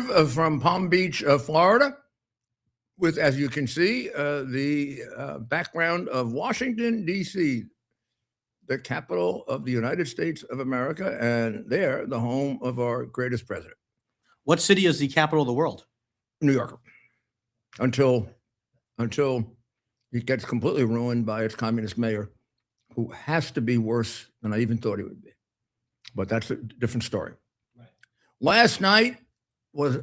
From Palm Beach, Florida, with, as you can see, the background of Washington, D.C., the capital of the United States of America, and there, the home of our greatest president. What city is the capital of the world? New York, until it gets completely ruined by its communist mayor, who has to be worse than I even thought he would be. But that's a different story. Right. Last night was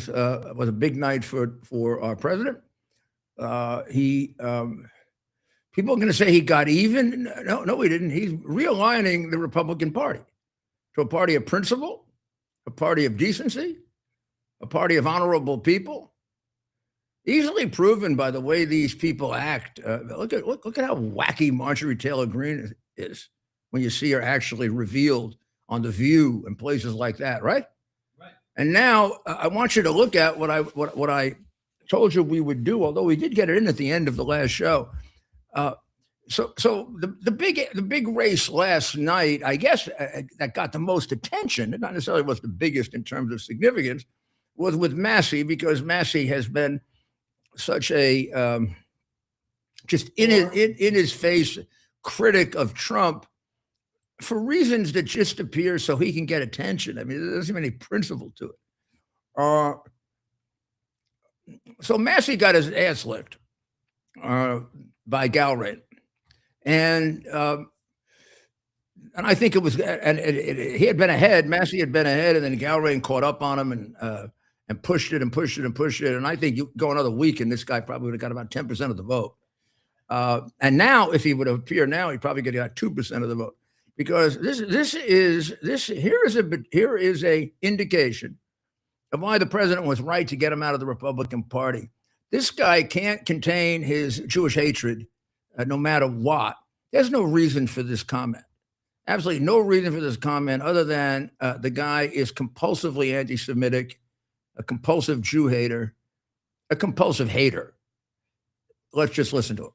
a big night for our president. People are going to say he got even. No, he didn't. He's realigning the Republican Party to a party of principle, a party of decency, a party of honorable people. Easily proven by the way these people act. Look at how wacky Marjorie Taylor Greene is when you see her actually revealed on The View and places like that, right? Right. And now I want you to look at what I told you we would do, although we did get it in at the end of the last show. So the big race last night, I guess, that got the most attention, it not necessarily was the biggest in terms of significance, was with Massie, because Massie has been such a just in his face critic of Trump for reasons that just appear so he can get attention. I mean, there doesn't have any principle to it. So Massie got his ass licked by Galbraith, and I think it was, and he had been ahead. Massie had been ahead, and then Galbraith caught up on him and pushed it and pushed it and pushed it. And I think you go another week, and this guy probably would have got about 10% of the vote. And now, if he would appear now, he'd probably get 2% of the vote, because here is a indication of why the president was right to get him out of the Republican Party. This guy can't contain his Jewish hatred, no matter what. There's no reason for this comment. Absolutely no reason for this comment other than the guy is compulsively anti-Semitic, a compulsive Jew hater, a compulsive hater. Let's just listen to him.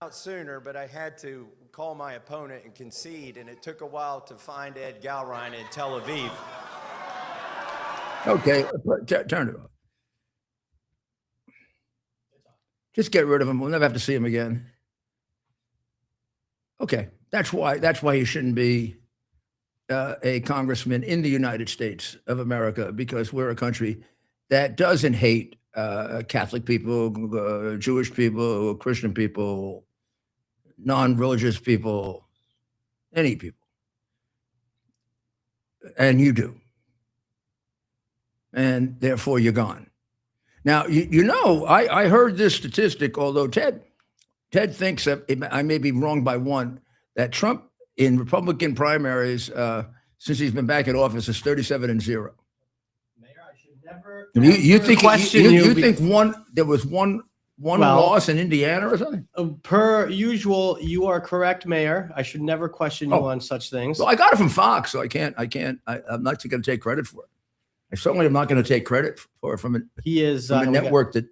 Out sooner, but I had to call my opponent and concede, and it took a while to find Ed Galbraith in Tel Aviv. Okay, turn it off. Just get rid of him. We'll never have to see him again. Okay, that's why he shouldn't be a congressman in the United States of America, because we're a country that doesn't hate Catholic people, Jewish people, Christian people, non-religious people, any people. And you do. And therefore you're gone. Now, I heard this statistic, although Ted thinks that I may be wrong by one, that Trump in Republican primaries, since he's been back in office, is 37-0. Mayor, I should never. You think there was one loss in Indiana or something? Per usual, you are correct, Mayor. I should never question you on such things. Well, I got it from Fox, so I'm not going to take credit for it. I certainly am not going to take credit for it from a network that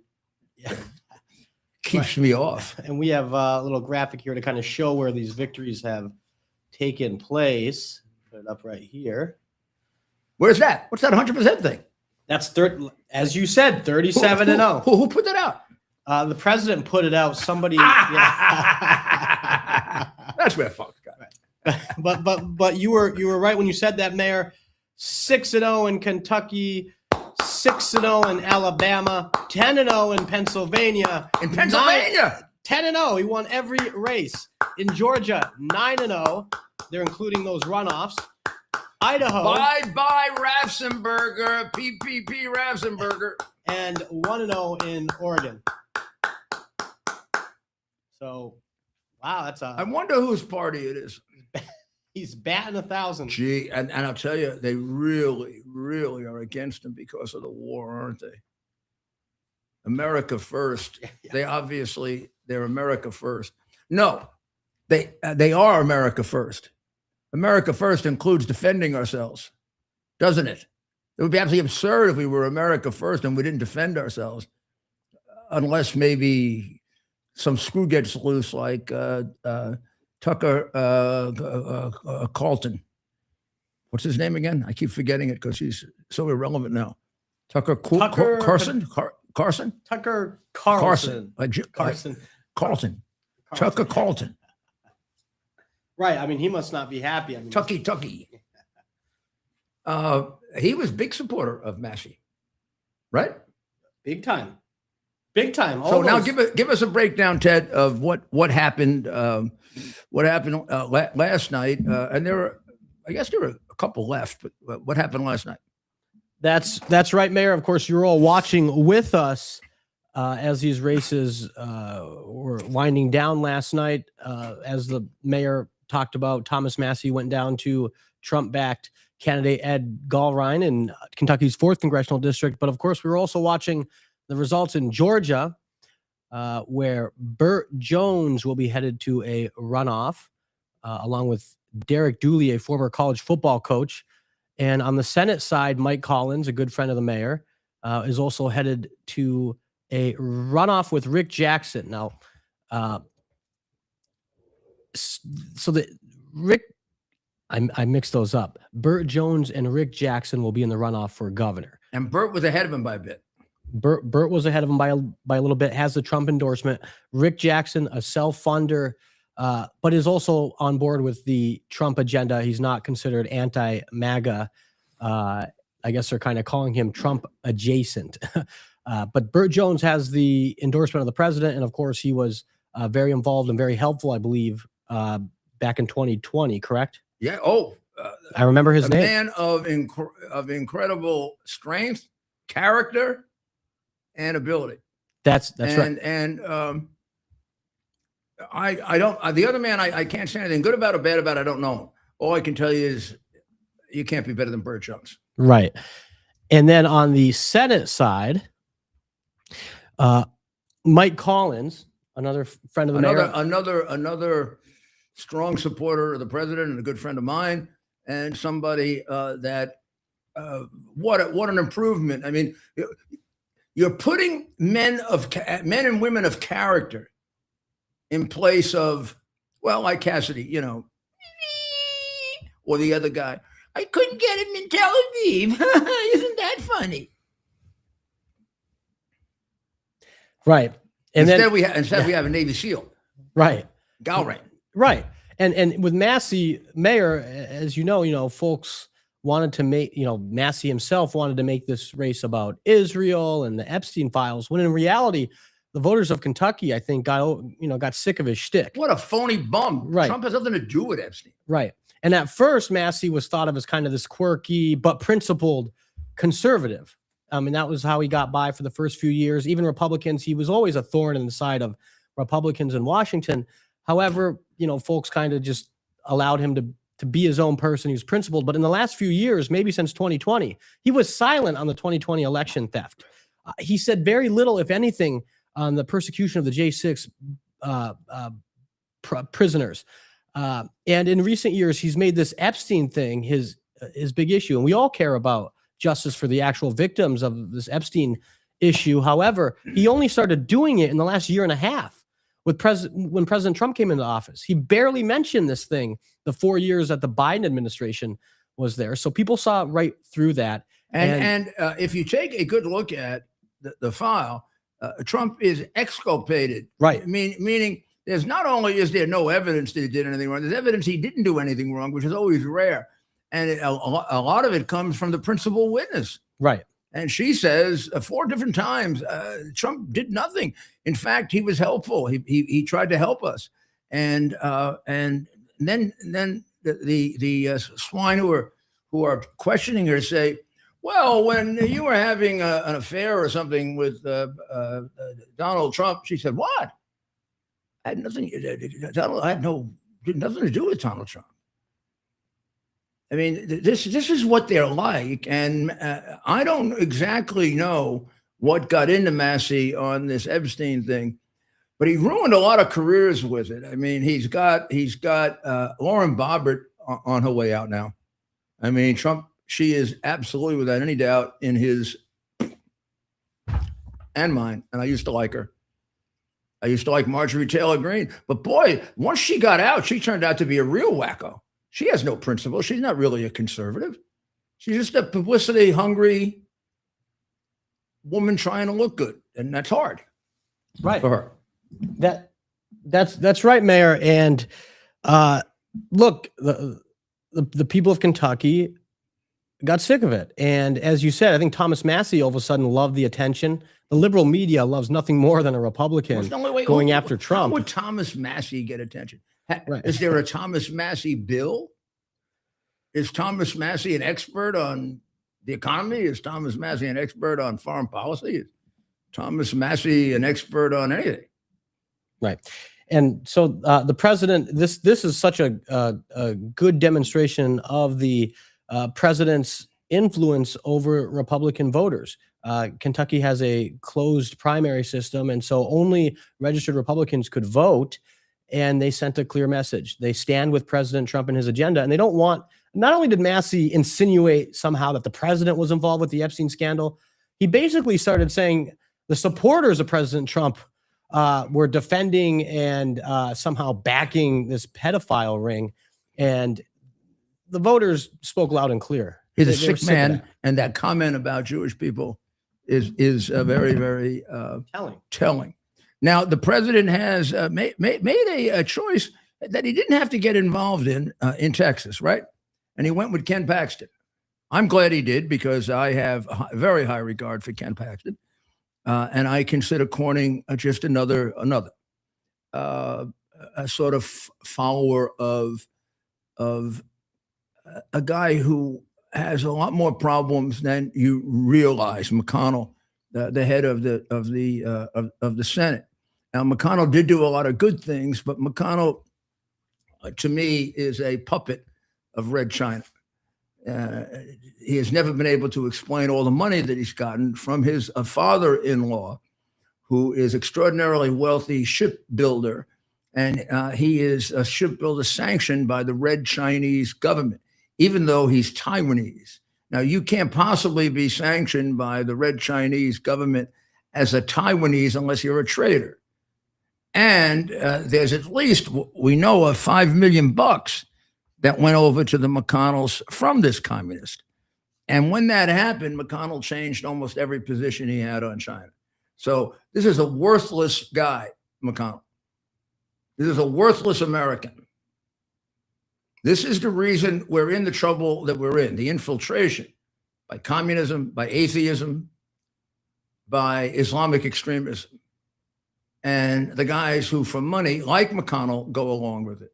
keeps me off. And we have a little graphic here to kind of show where these victories have taken place. Put it up right here. Where's that? What's that 100% thing? That's as you said, 37-0. Who put that out? The president put it out. Somebody. That's where Fox got it. But you were right when you said that, Mayor. 6-0 in Kentucky, 6-0 in Alabama, 10-0 in Pennsylvania. 10-0. He won every race. In Georgia, 9-0. They're including those runoffs. Idaho. Bye, Raffensperger. PPP Raffensperger. And 1-0 in Oregon. So, wow, that's I wonder whose party it is. He's batting 1,000. Gee, and I'll tell you, they really, really are against him because of the war, aren't they? America first. Yeah. They're America first. No, they are America first. America first includes defending ourselves, doesn't it? It would be absolutely absurd if we were America first and we didn't defend ourselves, unless maybe some screw gets loose like Tucker Carlton, What's his name again? I keep forgetting it because he's so irrelevant now. Tucker Carlson? Tucker Carlson. Carlson. Tucker Carlson. Right. I mean, he must not be happy. I mean, Tucky. He was big supporter of Massie, right? Big time. So now give us a breakdown, Ted, of what happened. Last night, and I guess there were a couple left. But what happened last night? That's right, Mayor. Of course, you're all watching with us as these races were winding down last night. As the mayor talked about, Thomas Massie went down to Trump-backed candidate Ed Gallrein in Kentucky's 4th congressional district. But of course, we were also watching the results in Georgia, where Burt Jones will be headed to a runoff, along with Derek Dooley, a former college football coach. And on the Senate side, Mike Collins, a good friend of the mayor, is also headed to a runoff with Rick Jackson. Now, I mixed those up. Burt Jones and Rick Jackson will be in the runoff for governor. And Burt was ahead of him by a bit. Burt was ahead of him by a little bit, has the Trump endorsement. Rick Jackson, a self-funder, but is also on board with the Trump agenda. He's not considered anti-MAGA. I guess they're kind of calling him Trump adjacent. But Burt Jones has the endorsement of the president. And of course, he was very involved and very helpful, I believe, back in 2020, correct? Yeah. I remember his name. A man of incredible strength, character, and ability. That's right. And I don't. The other man, I can't say anything good about or bad about. I don't know. All I can tell you is you can't be better than Burt Jones. Right. And then on the Senate side, Mike Collins, another friend of the mayor, another strong supporter of the president and a good friend of mine, and somebody that what an improvement. I mean, you're putting men and women of character in place of, well, like Cassidy, or the other guy. I couldn't get him in Tel Aviv. Isn't that funny? Right. And instead we have a Navy SEAL. Right. Gallrein. Right. And with Massie, mayor, as you know, folks wanted to make, Massie himself wanted to make this race about Israel and the Epstein files, when in reality, the voters of Kentucky, I think, got sick of his shtick. What a phony bum. Right. Trump has nothing to do with Epstein. Right. And at first, Massie was thought of as kind of this quirky but principled conservative. And that was how he got by for the first few years. Even Republicans, he was always a thorn in the side of Republicans in Washington. However, folks kind of just allowed him to be his own person. He was principled. But in the last few years, maybe since 2020, he was silent on the 2020 election theft. He said very little, if anything, on the persecution of the J6 prisoners. And in recent years, he's made this Epstein thing his big issue. And we all care about justice for the actual victims of this Epstein issue. However, he only started doing it in the last year and a half when President Trump came into office. He barely mentioned this thing the 4 years that the Biden administration was there. So people saw right through that. And if you take a good look at the file, Trump is exculpated. Right. Meaning there's not only is there no evidence that he did anything wrong, there's evidence he didn't do anything wrong, which is always rare. And a lot of it comes from the principal witness. Right. And she says 4 different times, Trump did nothing. In fact, he was helpful. He tried to help us. And then the swine who are questioning her say, well, when you were having an affair or something with Donald Trump, she said, what? I had nothing. Did nothing to do with Donald Trump. I mean, this is what they're like, and I don't exactly know what got into Massie on this Epstein thing, but he ruined a lot of careers with it. I mean, he's got Lauren Boebert on her way out now. I mean, Trump. She is absolutely, without any doubt, in his and mine. And I used to like her. I used to like Marjorie Taylor Greene. But boy, once she got out, she turned out to be a real wacko. She has no principle. She's not really a conservative. She's just a publicity-hungry woman trying to look good, and that's hard, right, for her. That's right, Mayor. And look, the people of Kentucky got sick of it. And as you said, I think Thomas Massie all of a sudden loved the attention. The liberal media loves nothing more than a Republican going after Trump. How would Thomas Massie get attention? Right. Is there a Thomas Massie bill? Is Thomas Massie an expert on the economy? Is Thomas Massie an expert on foreign policy? Is Thomas Massie an expert on anything? Right. And so the president, this is such a good demonstration of the president's influence over Republican voters. Kentucky has a closed primary system, and so only registered Republicans could vote, and they sent a clear message. They stand with President Trump and his agenda, and they don't want, not only did Massie insinuate somehow that the president was involved with the Epstein scandal, he basically started saying the supporters of President Trump were defending and somehow backing this pedophile ring, and the voters spoke loud and clear. He's a sick man, and that comment about Jewish people is very, very telling. Now, the president has made a choice that he didn't have to get involved in Texas, right? And he went with Ken Paxton. I'm glad he did, because I have a very high regard for Ken Paxton. And I consider Corning just another a sort of follower of a guy who has a lot more problems than you realize. McConnell, the head of the Senate. Now, McConnell did do a lot of good things, but McConnell, to me, is a puppet of Red China. He has never been able to explain all the money that he's gotten from his father-in-law, who is extraordinarily wealthy shipbuilder, and he is a shipbuilder sanctioned by the Red Chinese government, even though he's Taiwanese. Now, you can't possibly be sanctioned by the Red Chinese government as a Taiwanese unless you're a traitor. And there's at least, we know, of $5 million that went over to the McConnells from this communist. And when that happened, McConnell changed almost every position he had on China. So this is a worthless guy, McConnell. This is a worthless American. This is the reason we're in the trouble that we're in, the infiltration by communism, by atheism, by Islamic extremism. And the guys who, for money, like McConnell, go along with it.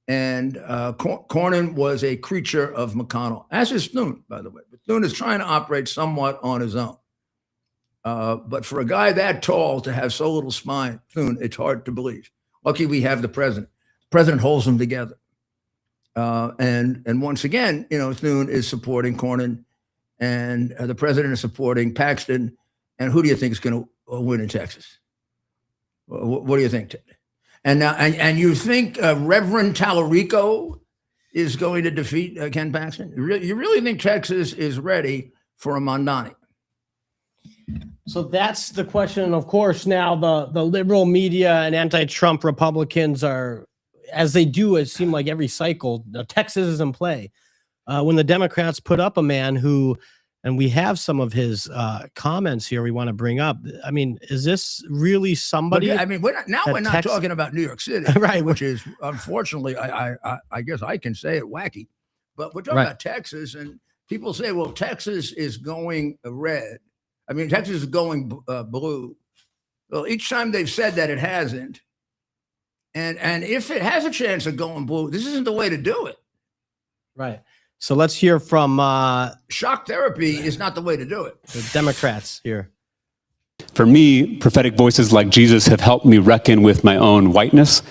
And Cornyn was a creature of McConnell, as is Thune, by the way. But Thune is trying to operate somewhat on his own. But for a guy that tall to have so little spine, Thune, it's hard to believe. Lucky we have the president. The president holds them together. And once again, Thune is supporting Cornyn, and the president is supporting Paxton. And who do you think is going to win in Texas? What do you think, Ted? And now, and you think Reverend Tallarico is going to defeat Ken Paxton? You really think Texas is ready for a Mondani? So that's the question. Of course, now the liberal media and anti-Trump Republicans are, as they do, it seemed like every cycle, Texas is in play. When the Democrats put up a man who, and we have some of his comments here we want to bring up. I mean, is this really somebody? But, I mean, we're not talking about New York City, right? Which is, unfortunately, I guess I can say it, wacky. But we're talking about Texas, and people say, well, Texas is going red. I mean, Texas is going blue. Well, each time they've said that, it hasn't. And if it has a chance of going blue, this isn't the way to do it. Right. So let's hear from shock therapy is not the way to do it. The Democrats here. For me, prophetic voices like Jesus have helped me reckon with my own whiteness,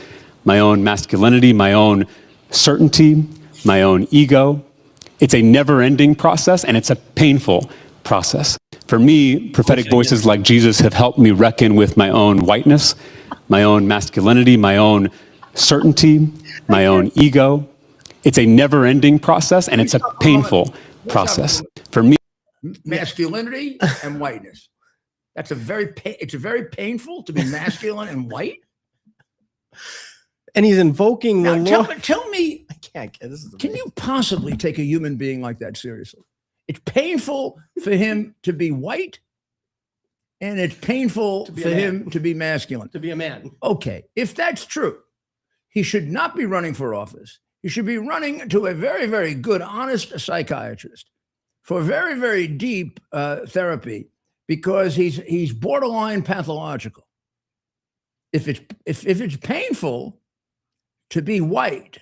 my own masculinity, my own certainty, my own ego. It's a never-ending process, and it's a painful process. For me, prophetic voices like Jesus have helped me reckon with my own whiteness, my own masculinity, my own certainty, my own ego. It's a never-ending process, and it's a painful process. For me, masculinity and whiteness. It's very painful to be masculine and white. And he's invoking the Lord. Tell me can't. This is Can you possibly take a human being like that seriously? It's painful for him to be white, and it's painful for him to be masculine. To be a man. Okay, if that's true, he should not be running for office. He should be running to a very, very good, honest psychiatrist for very, very deep therapy, because he's borderline pathological. If it's painful to be white,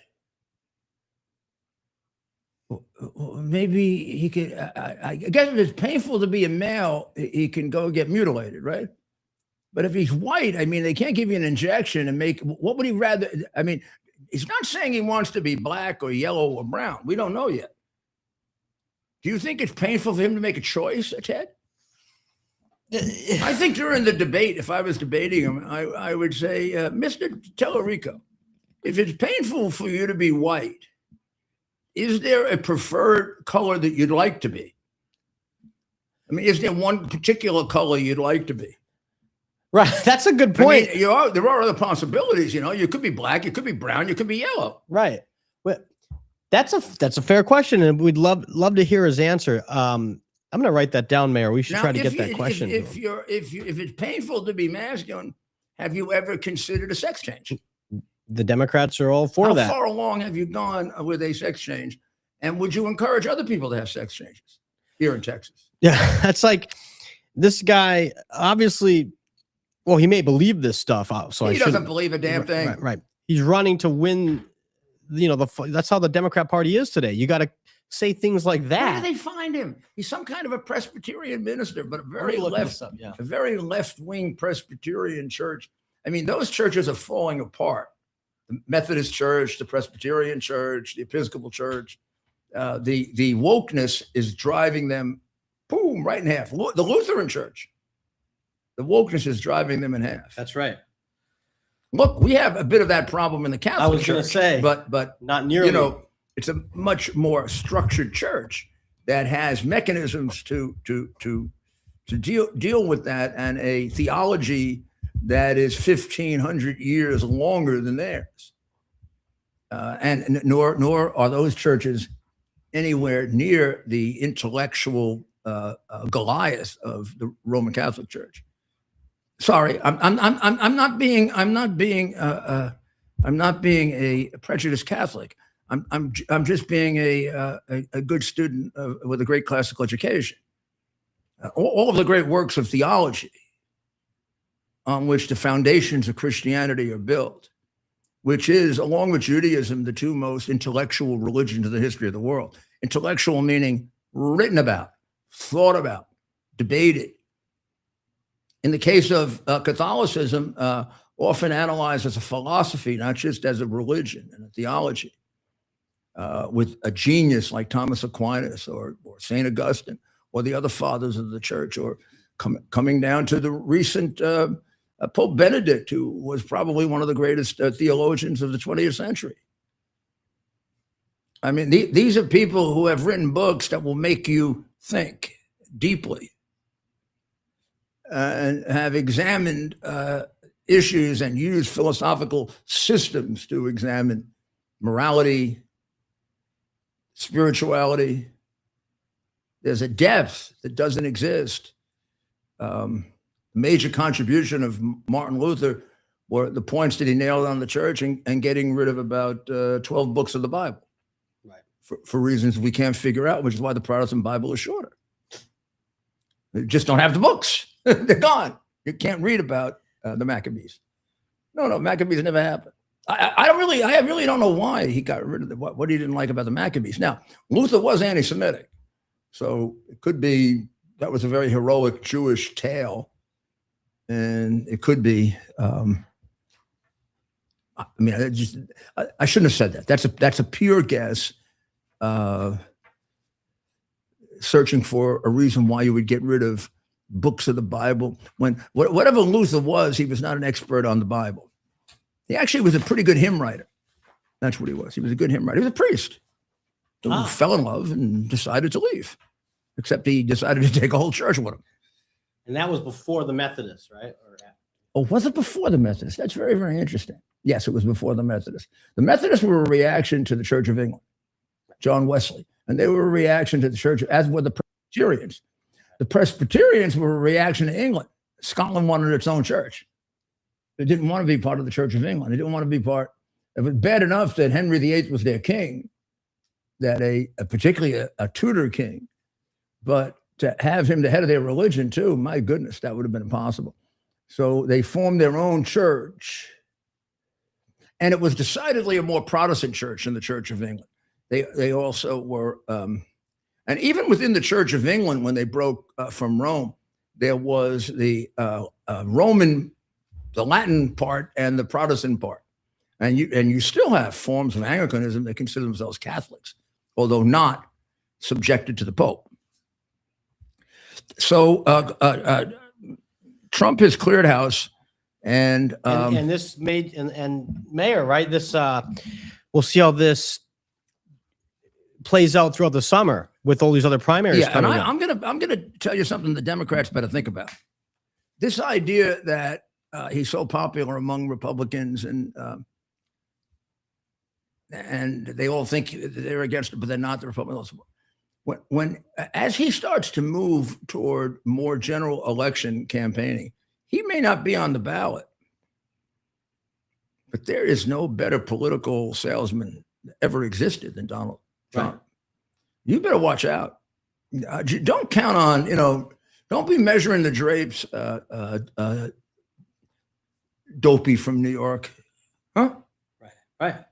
maybe he could. I guess if it's painful to be a male, he can go get mutilated, right? But if he's white, I mean, they can't give you an injection and make. What would he rather? I mean, he's not saying he wants to be black or yellow or brown. We don't know yet. Do you think it's painful for him to make a choice, Ted? I think during the debate, if I was debating him, I would say, Mr. Tellerico, if it's painful for you to be white, is there a preferred color that you'd like to be? I mean, is there one particular color you'd like to be? Right. That's a good point. I mean, there are other possibilities. You know, you could be black, you could be brown, you could be yellow. Right. Well, that's a fair question, and we'd love to hear his answer. I'm going to write that down, Mayor. We should try to get that question. If it's painful to be masculine, have you ever considered a sex change? The Democrats are all for that. How far along have you gone with a sex change? And would you encourage other people to have sex changes here in Texas? Yeah, that's like this guy, obviously, well, he may believe this stuff. So he doesn't believe a damn thing. Right. He's running to win, that's how the Democrat Party is today. You got to say things like that. Where do they find him? He's some kind of a Presbyterian minister, but a very left-wing Presbyterian church. I mean, those churches are falling apart. The Methodist Church, the Presbyterian Church, the Episcopal Church. The wokeness is driving them, boom, right in half. The Lutheran Church, the wokeness is driving them in half. That's right. Look, we have a bit of that problem in the Catholic Church. I was going to say, but not nearly. It's a much more structured church that has mechanisms to deal with that, and a theology that is 1,500 years longer than theirs. And nor are those churches anywhere near the intellectual Goliath of the Roman Catholic Church. Sorry, I'm not being a prejudiced Catholic. I'm just being a good student with a great classical education. All of the great works of theology on which the foundations of Christianity are built, which is, along with Judaism, the two most intellectual religions of the history of the world. Intellectual meaning written about, thought about, debated. In the case of Catholicism, often analyzed as a philosophy, not just as a religion and a theology. With a genius like Thomas Aquinas or St. Augustine or the other fathers of the church, or coming down to the recent Pope Benedict, who was probably one of the greatest theologians of the 20th century. I mean, these are people who have written books that will make you think deeply and have examined issues and used philosophical systems to examine morality, spirituality. There's a depth that doesn't exist. Major contribution of Martin Luther were the points that he nailed on the church and getting rid of about 12 books of the Bible, right? For reasons we can't figure out, which is why the Protestant Bible is shorter. They just don't have the books. They're gone. You can't read about the Maccabees. No, Maccabees never happened. I really don't know why he got rid of what he didn't like about the Maccabees. Now, Luther was anti-Semitic, so it could be that was a very heroic Jewish tale, and it could be. I shouldn't have said that. That's a pure guess, searching for a reason why you would get rid of books of the Bible. When whatever Luther was, he was not an expert on the Bible. He actually was a pretty good hymn writer. That's what he was. He was a good hymn writer. He was a priest who fell in love and decided to leave, except he decided to take a whole church with him. And that was before the Methodists, right? Oh, was it before the Methodists? That's very, very interesting. Yes, it was before the Methodists. The Methodists were a reaction to the Church of England, John Wesley, and they were a reaction to the Church, as were the Presbyterians. The Presbyterians were a reaction to England. Scotland wanted its own church. They didn't want to be part of the Church of England. They didn't want to be part. It was bad enough that Henry VIII was their king, that particularly a Tudor king, but to have him the head of their religion too, my goodness, that would have been impossible. So they formed their own church, and it was decidedly a more Protestant church than the Church of England. They also were, and even within the Church of England, when they broke from Rome, there was the Roman, the Latin part, and the Protestant part, and you still have forms of Anglicanism that consider themselves Catholics, although not subjected to the Pope. So Trump has cleared house, and this made and Mayor, right? This we'll see how this plays out throughout the summer with all these other primaries. Yeah, and coming up. I'm gonna tell you something the Democrats better think about. This idea that he's so popular among Republicans and they all think they're against it, but they're not. The Republicans. When as he starts to move toward more general election campaigning, he may not be on the ballot, but there is no better political salesman that ever existed than Donald Trump. Right. You better watch out. Don't count on, don't be measuring the drapes, dopey from New York. Huh? Right.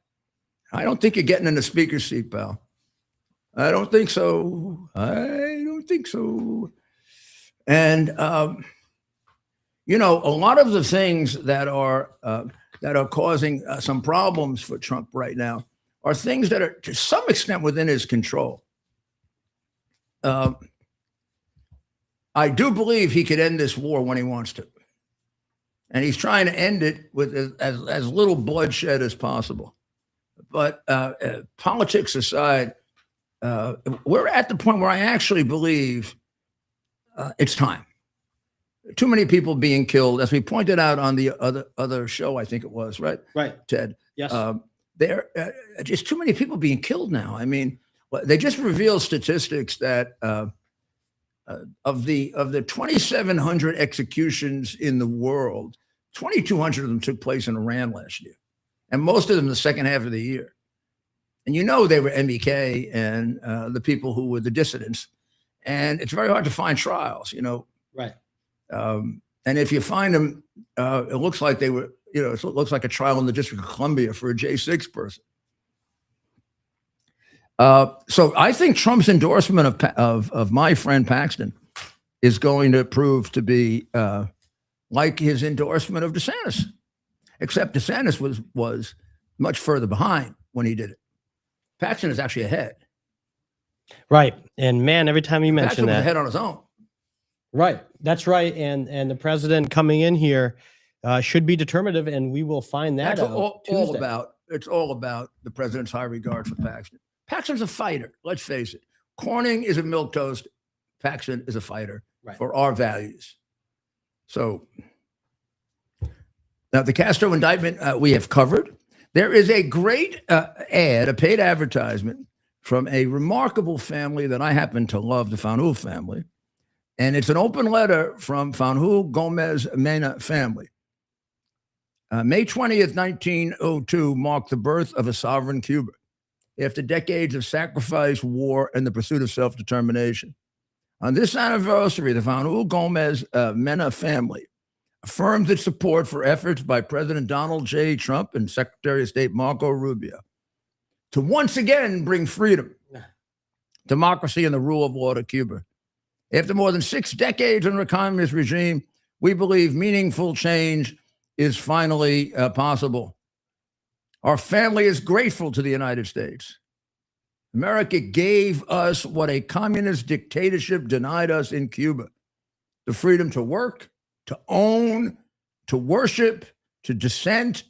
I don't think you're getting in the speaker's seat, pal. I don't think so. And, a lot of the things that are causing some problems for Trump right now are things that are to some extent within his control. I do believe he could end this war when he wants to. And he's trying to end it with as little bloodshed as possible. But politics aside, we're at the point where I actually believe it's time. Too many people being killed, as we pointed out on the other show, I think it was, right? Right. Ted. Yes. There are just too many people being killed now. I mean, they just revealed statistics that of the 2,700 executions in the world, 2,200 of them took place in Iran last year, and most of them the second half of the year. And they were MEK and the people who were the dissidents, and it's very hard to find trials. Right. And if you find them, it looks like they were. It looks like a trial in the District of Columbia for a J6 person. So I think Trump's endorsement of my friend Paxton is going to prove to be like his endorsement of DeSantis, except DeSantis was much further behind when he did it. Paxton is actually ahead. Right. And man, every time you mention Paxton was that, ahead on his own. Right. That's right. And the president coming in here should be determinative, and we will find that out Tuesday. It's all about the president's high regard for Paxton. Paxton's a fighter. Let's face it. Corning is a milquetoast. Paxton is a fighter for our values. So now the Castro indictment we have covered. There is a great ad, a paid advertisement from a remarkable family that I happen to love, the Fanjul family. And it's an open letter from Fanjul Gomez Mena family. May 20th, 1902 marked the birth of a sovereign Cuba after decades of sacrifice, war, and the pursuit of self-determination. On this anniversary, the Fanjul Gomez Mena family affirms its support for efforts by President Donald J. Trump and Secretary of State Marco Rubio to once again bring freedom, democracy, and the rule of law to Cuba. After more than 6 decades under a communist regime, we believe meaningful change is finally possible. Our family is grateful to the United States. America gave us what a communist dictatorship denied us in Cuba: the freedom to work, to own, to worship, to dissent,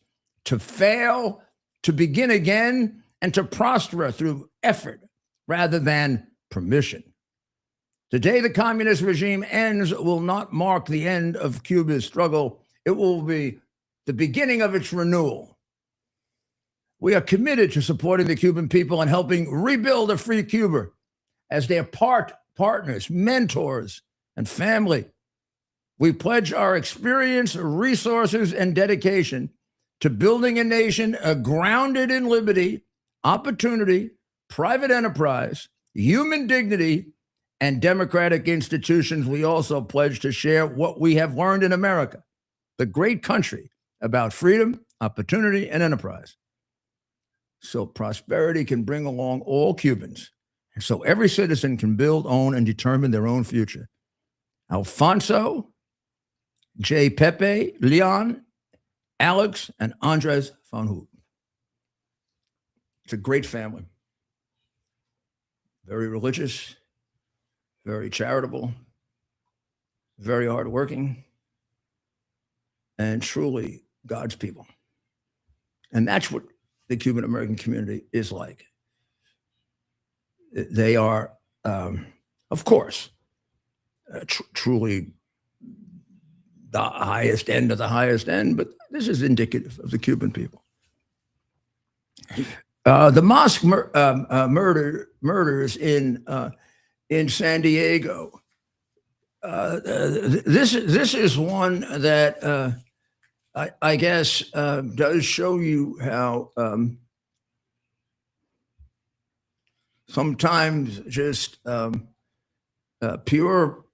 to fail, to begin again, and to prosper through effort rather than permission. The day the communist regime ends will not mark the end of Cuba's struggle. It will be the beginning of its renewal. We are committed to supporting the Cuban people and helping rebuild a free Cuba as their partners, mentors, and family. We pledge our experience, resources, and dedication to building a nation grounded in liberty, opportunity, private enterprise, human dignity, and democratic institutions. We also pledge to share what we have learned in America, the great country, about freedom, opportunity, and enterprise. So prosperity can bring along all Cubans, and so every citizen can build, own, and determine their own future. Alfonso, J. Pepe, Leon, Alex, and Andres van Hoop. It's a great family. Very religious, very charitable, very hardworking, and truly God's people. And that's what the Cuban American community is like. They are, of course, truly the highest end of the highest end, but this is indicative of the Cuban people. The mosque murders in San Diego. This is one that I guess does show you how sometimes just pure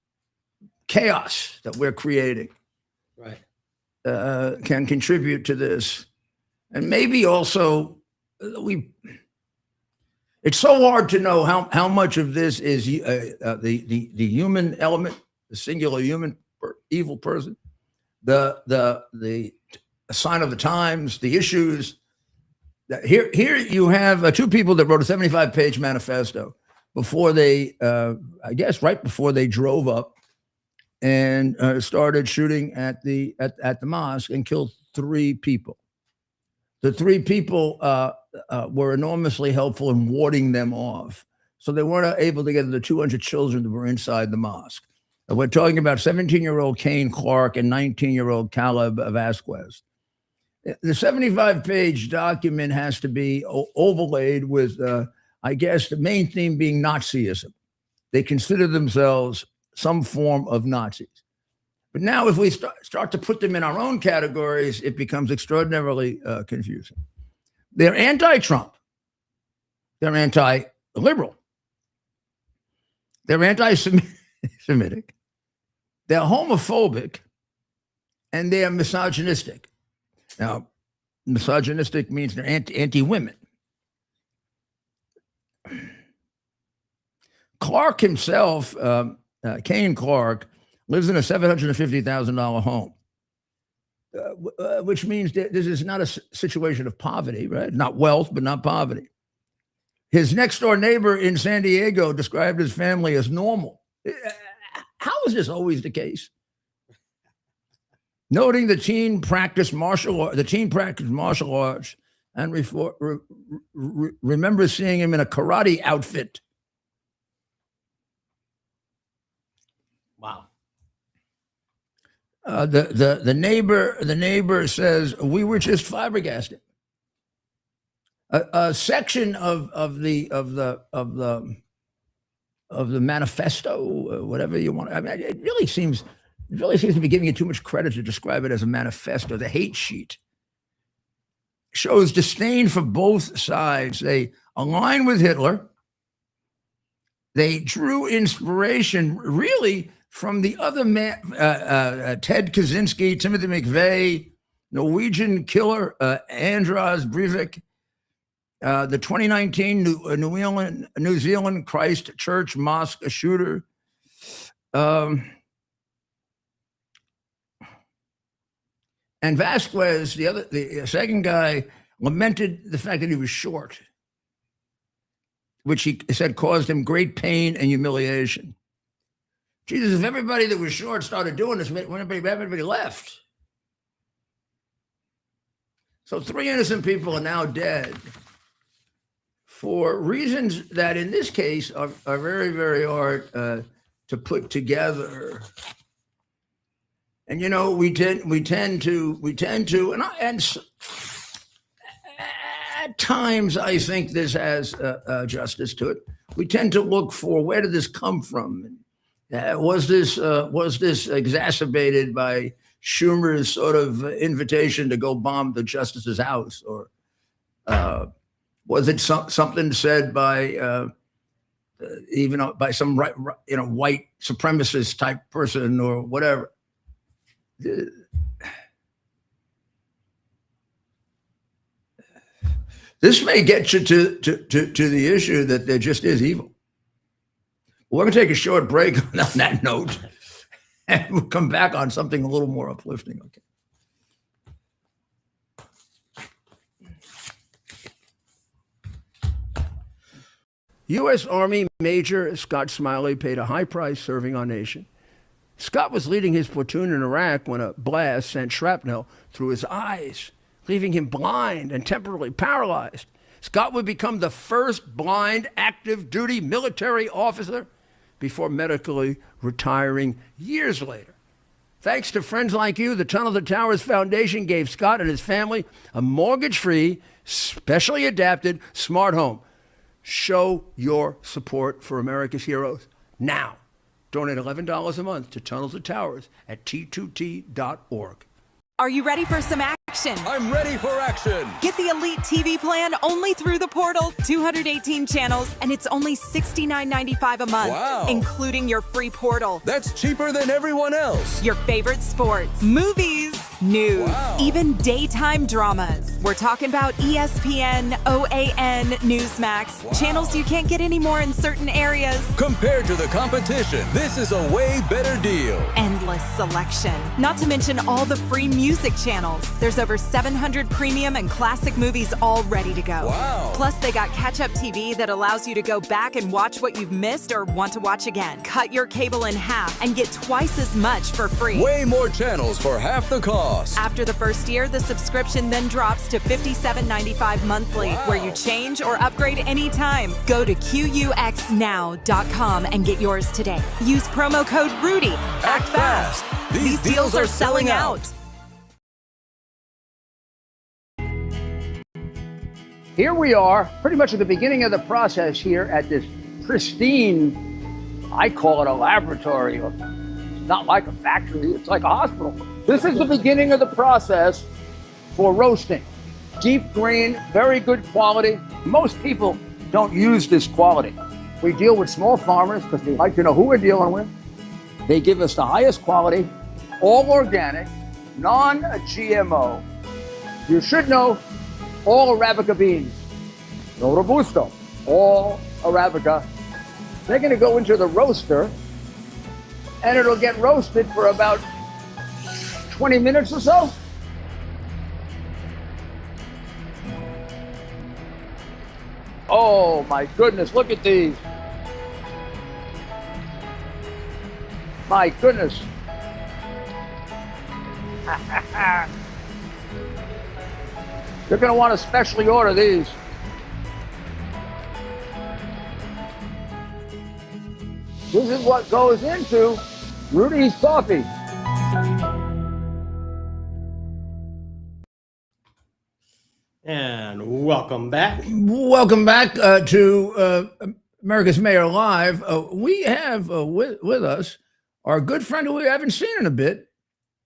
chaos that we're creating can contribute to this. And maybe also it's so hard to know how much of this is the human element, the singular human evil person, the sign of the times, the issues. Here you have two people that wrote a 75-page manifesto before they, I guess, right before they drove up and started shooting at the mosque and killed 3 people. The 3 people were enormously helpful in warding them off. So they weren't able to get the 200 children that were inside the mosque. And we're talking about 17-year-old Kane Clark and 19-year-old Caleb Vasquez. The 75-page document has to be overlaid with, I guess, the main theme being Nazism. They consider themselves some form of Nazis. But now if we start to put them in our own categories, it becomes extraordinarily confusing. They're anti-Trump. They're anti-liberal. They're anti-Semitic. They're homophobic. And they're misogynistic. Now, misogynistic means they're anti-women. Clark himself, Kane Clark, lives in a $750,000 home, which means that this is not a situation of poverty, right? Not wealth, but not poverty. His next door neighbor in San Diego described his family as normal. How is this always the case? Noting the teen practiced martial arts and remember seeing him in a karate outfit. Wow. The neighbor says we were just flabbergasted. A section of the manifesto, whatever you want. I mean, it really seems to be giving it too much credit to describe it as a manifesto. The hate sheet shows disdain for both sides. They align with Hitler. They drew inspiration really from the other man, Ted Kaczynski, Timothy McVeigh, Norwegian killer Anders Breivik, the 2019 New Zealand Christ Church mosque shooter. And Vasquez, the second guy, lamented the fact that he was short, which he said caused him great pain and humiliation. Jesus, if everybody that was short started doing this, when everybody left. So 3 innocent people are now dead for reasons that in this case are very, very hard to put together. And, you know, we tend to, at times, I think this has justice to it. We tend to look for where did this come from? Was this exacerbated by Schumer's sort of invitation to go bomb the justice's house, or was it something said by even by some white supremacist type person or whatever? This may get you to the issue that there just is evil. We're going to take a short break on that note, and we'll come back on something a little more uplifting. Okay. U.S. Army Major Scott Smiley paid a high price serving our nation. Scott was leading his platoon in Iraq when a blast sent shrapnel through his eyes, leaving him blind and temporarily paralyzed. Scott would become the first blind active duty military officer before medically retiring years later. Thanks to friends like you, the Tunnel to Towers Foundation gave Scott and his family a mortgage-free, specially adapted smart home. Show your support for America's heroes now. Donate $11 a month to Tunnel to Towers at T2T.org. Are you ready for some action? I'm ready for action. Get the Elite TV plan only through the portal. 218 channels, and it's only $69.95 a month. Wow. Including your free portal. That's cheaper than everyone else. Your favorite sports, movies, news, wow. even daytime dramas. We're talking about ESPN, OAN, Newsmax, wow. channels you can't get anymore in certain areas. Compared to the competition, this is a way better deal. Endless selection. Not to mention all the free music channels. There's over 700 premium and classic movies all ready to go. Wow. Plus, they got catch-up TV that allows you to go back and watch what you've missed or want to watch again. Cut your cable in half and get twice as much for free. Way more channels for half the cost. After the first year, the subscription then drops to $57.95 monthly, wow. where you change or upgrade anytime. Go to QUXNow.com and get yours today. Use promo code RUDY. Act fast. These deals are selling out. Here we are, pretty much at the beginning of the process here at this pristine, I call it a laboratory. It's not like a factory, it's like a hospital. This is the beginning of the process for roasting. Deep grain, very good quality. Most people don't use this quality. We deal with small farmers because they like to know who we're dealing with. They give us the highest quality, all organic, non-GMO. You should know all Arabica beans, no Robusto, all Arabica. They're going to go into the roaster, and it'll get roasted for about 20 minutes or so. Oh my goodness, look at these. My goodness. You're going to want to specially order these. This is what goes into Rudy's coffee. And welcome back. Welcome back to America's Mayor Live. We have with us our good friend who we haven't seen in a bit.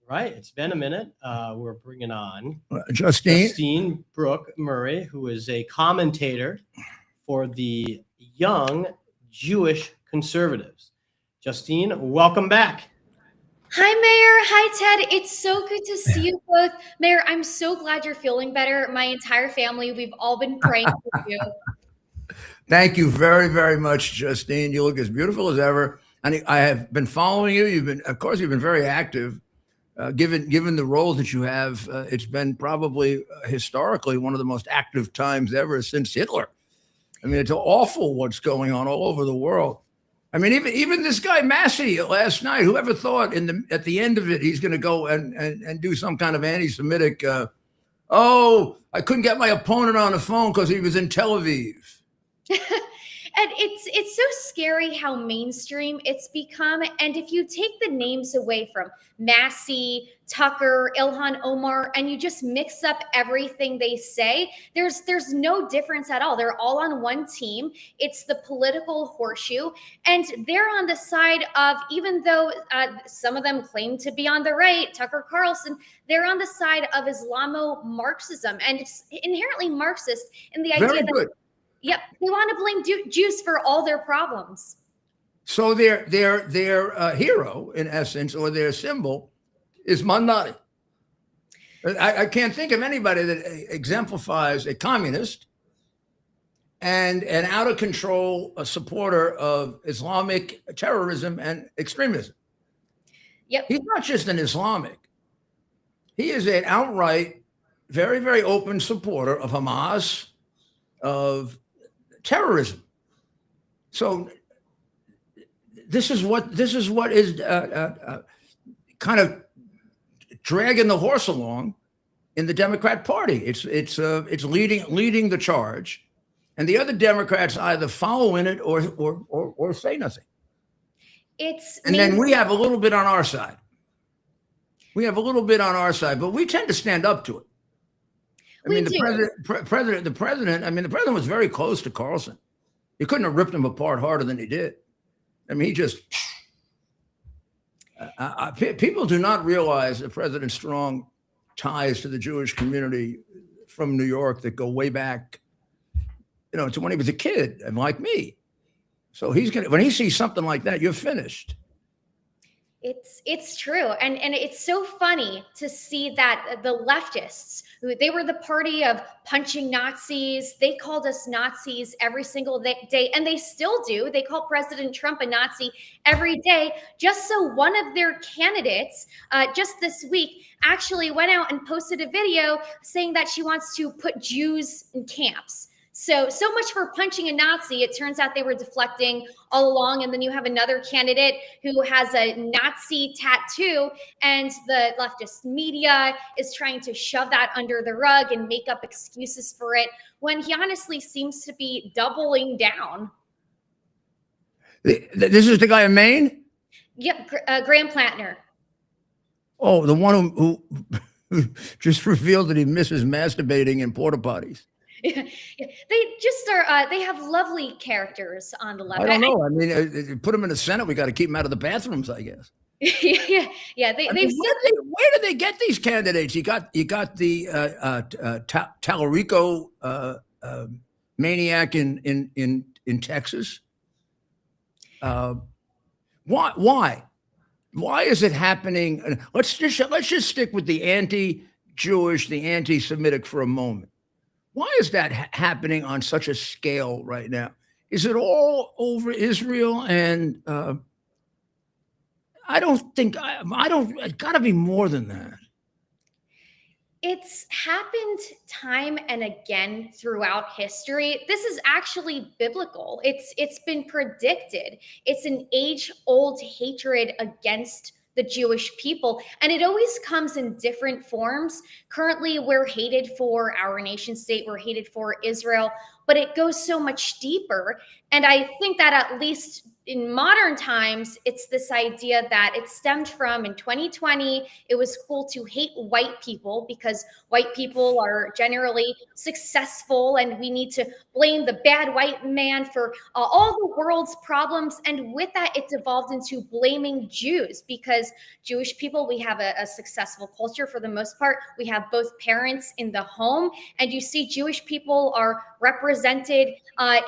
Right. It's been a minute. We're bringing on Justine Brooke Murray, who is a commentator for the Young Jewish Conservatives. Justine, welcome back. Hi, Mayor. Hi, Ted. It's so good to see you both. Mayor, I'm so glad you're feeling better. My entire family, we've all been praying for you. Thank you very, very much, Justine. You look as beautiful as ever. And I have been following you. You've been very active. Given the role that you have, it's been probably historically one of the most active times ever since Hitler. I mean, it's awful what's going on all over the world. I mean, even this guy Massie last night. Whoever thought at the end of it he's going to go and do some kind of anti-Semitic? I couldn't get my opponent on the phone because he was in Tel Aviv. And it's so scary how mainstream it's become. And if you take the names away from Massie, Tucker, Ilhan Omar, and you just mix up everything they say, there's no difference at all. They're all on one team. It's the political horseshoe, and they're on the side of, even though some of them claim to be on the right, Tucker Carlson, they're on the side of Islamo-Marxism, and it's inherently Marxist in the idea that good. Yep, they want to blame Jews for all their problems. So their hero, in essence, or their symbol, is Mandati. I can't think of anybody that exemplifies a communist and an out of control supporter of Islamic terrorism and extremism. Yep. He's not just an Islamic. He is an outright, very, very open supporter of Hamas, of terrorism. So this is what is kind of dragging the horse along in the Democrat Party. It's leading the charge, and the other Democrats either follow in it or say nothing. Then we have a little bit on our side. But we tend to stand up to it. The president was very close to Carlson. You couldn't have ripped him apart harder than he did. I mean, he just, people do not realize the president's strong ties to the Jewish community from New York that go way back, to when he was a kid, and like me. So when he sees something like that, you're finished. It's true. And it's so funny to see that the leftists, they were the party of punching Nazis. They called us Nazis every single day, and they still do. They call President Trump a Nazi every day, just so one of their candidates just this week actually went out and posted a video saying that she wants to put Jews in camps. So much for punching a Nazi. It turns out they were deflecting all along. And then you have another candidate who has a Nazi tattoo, and the leftist media is trying to shove that under the rug and make up excuses for it, when he honestly seems to be doubling down. This is the guy in Maine? Yep, Graham Plattner. Oh, the one who just revealed that he misses masturbating in porta potties. Yeah. They just are. They have lovely characters on the left. I don't know. I mean, put them in the Senate. We got to keep them out of the bathrooms, I guess. Yeah. Where do they get these candidates? You got the Tallarico maniac in Texas. Why is it happening? Let's just stick with the anti-Jewish, the anti-Semitic for a moment. Why is that happening on such a scale right now? Is it all over Israel? And it's got to be more than that. It's happened time and again throughout history. This is actually biblical. It's been predicted. It's an age-old hatred against the Jewish people. And it always comes in different forms. Currently, we're hated for our nation state. We're hated for Israel, but it goes so much deeper. And I think that at least in modern times, it's this idea that it stemmed from, in 2020, it was cool to hate white people because white people are generally successful, and we need to blame the bad white man for all the world's problems. And with that, it's evolved into blaming Jews, because Jewish people, we have a successful culture for the most part. We have both parents in the home, and you see Jewish people are represented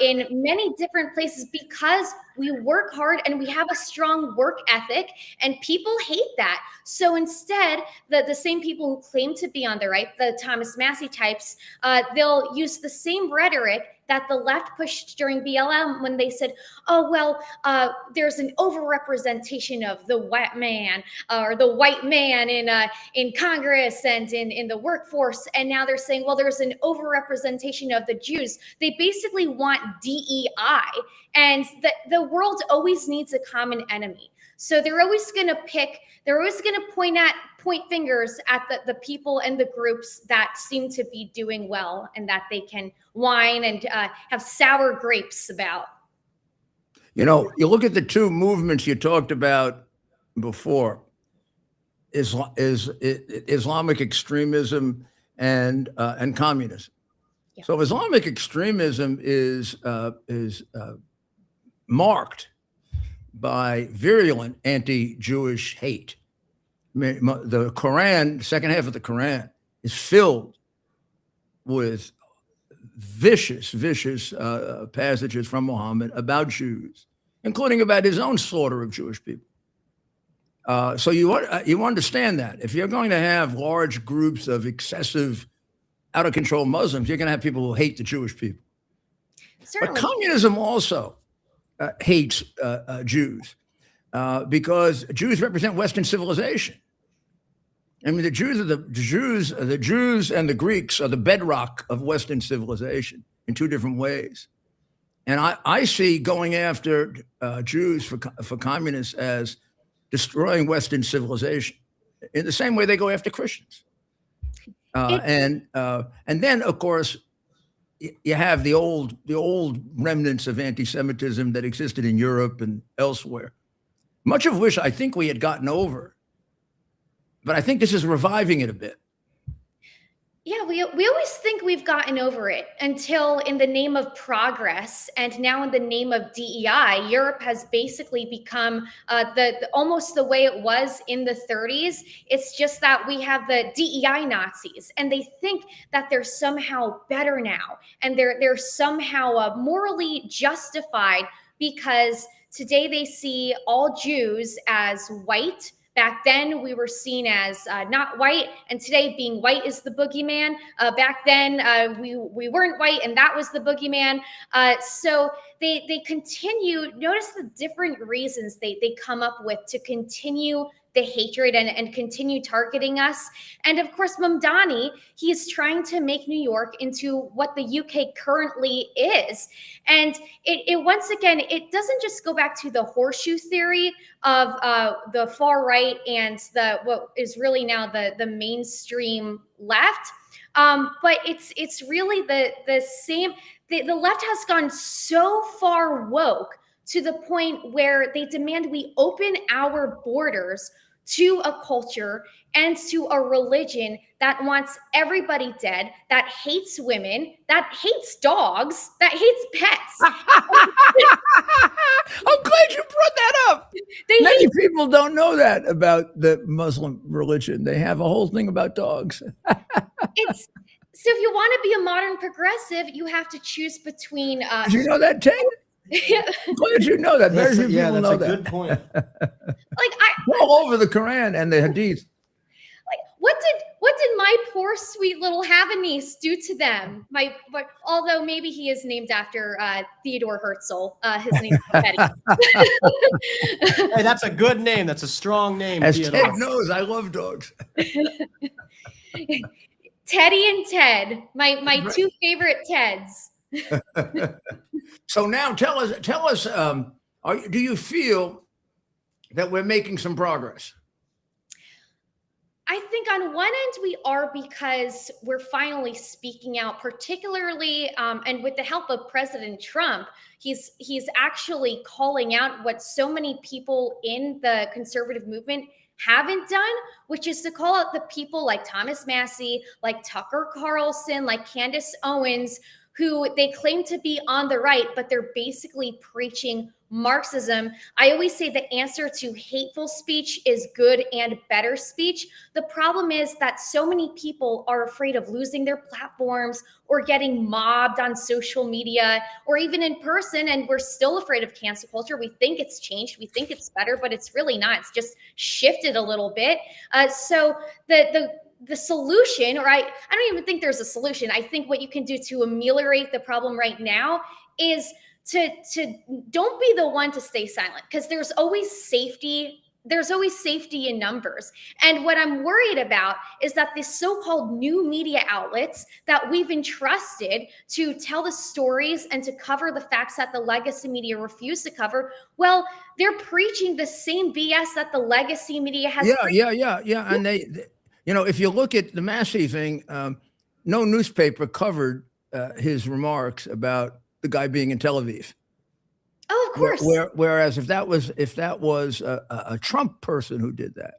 in many different places because we work hard and we have a strong work ethic, and people hate that. So instead, the same people who claim to be on the right, the Thomas Massie types, they'll use the same rhetoric that the left pushed during BLM when they said, oh, well, there's an overrepresentation of the white man or the white man in Congress and in the workforce. And now they're saying, well, there's an overrepresentation of the Jews. They basically want DEI. And the world always needs a common enemy. So they're always going to point fingers at the people and the groups that seem to be doing well and that they can whine and have sour grapes about. You know, you look at the two movements you talked about before, Islamic extremism and communism. Yeah. So Islamic extremism is marked by virulent anti-Jewish hate. I mean, the Quran, the second half of the Quran, is filled with vicious passages from Muhammad about Jews, including about his own slaughter of Jewish people. So you understand that if you're going to have large groups of excessive, out of control Muslims, you're going to have people who hate the Jewish people. Certainly. But communism also hates Jews because Jews represent Western civilization. I mean, the Jews and the Greeks are the bedrock of Western civilization in two different ways. And I see going after Jews for communists as destroying Western civilization in the same way they go after Christians. And then, of course, you have the old remnants of anti-Semitism that existed in Europe and elsewhere, much of which I think we had gotten over. But I think this is reviving it a bit. Yeah, we always think we've gotten over it until, in the name of progress and now in the name of DEI, Europe has basically become almost the way it was in the 30s. It's just that we have the DEI Nazis, and they think that they're somehow better now, and they're somehow morally justified because today they see all Jews as white. Back then, we were seen as not white, and today being white is the boogeyman. Back then, we weren't white, and that was the boogeyman. So they continue. Notice the different reasons they come up with to continue the hatred and continue targeting us. And of course, Mamdani, he is trying to make New York into what the UK currently is. And it once again, it doesn't just go back to the horseshoe theory of the far right and what is really now the mainstream left. But it's really the same. The left has gone so far woke to the point where they demand we open our borders to a culture and to a religion that wants everybody dead, that hates women, that hates dogs, that hates pets. I'm glad you brought that up. Many people don't know that about the Muslim religion. They have a whole thing about dogs. So if you want to be a modern progressive, you have to choose between. Did you know that, Tate? I'm glad you know that. Very few people know that. That's a good point. All over the Quran and the Hadith. Like, what did my poor sweet little Havanese do to them? Although maybe he is named after Theodore Herzl. His name is Teddy. Hey, that's a good name. That's a strong name. As Theodore. Ted knows, I love dogs. Teddy and Ted, my two favorite Teds. So now tell us, do you feel that we're making some progress? I think on one end we are, because we're finally speaking out, particularly and with the help of President Trump, he's actually calling out what so many people in the conservative movement haven't done, which is to call out the people like Thomas Massie, like Tucker Carlson, like Candace Owens, who they claim to be on the right, but they're basically preaching Marxism. I always say the answer to hateful speech is good and better speech. The problem is that so many people are afraid of losing their platforms or getting mobbed on social media or even in person, and we're still afraid of cancel culture. We think it's changed, we think it's better, but it's really not. It's just shifted a little bit. So the solution, or I don't even think there's a solution. I think what you can do to ameliorate the problem right now is to don't be the one to stay silent, because there's always safety in numbers. And what I'm worried about is that the so-called new media outlets that we've entrusted to tell the stories and to cover the facts that the legacy media refuse to cover, well, they're preaching the same BS that the legacy media has. Yeah. And they if you look at the Massie thing, no newspaper covered his remarks about the guy being in Tel Aviv. Oh, of course. Whereas if that was a Trump person who did that,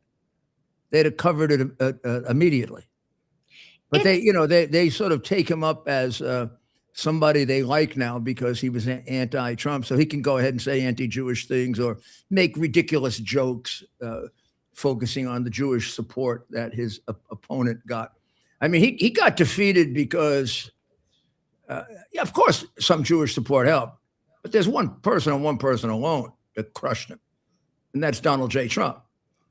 they'd have covered it immediately. But they sort of take him up as somebody they like now because he was anti-Trump, so he can go ahead and say anti-Jewish things or make ridiculous jokes, focusing on the Jewish support that his opponent got. I mean, he got defeated because, of course, some Jewish support helped, but there's one person alone that crushed him, and that's Donald J. Trump.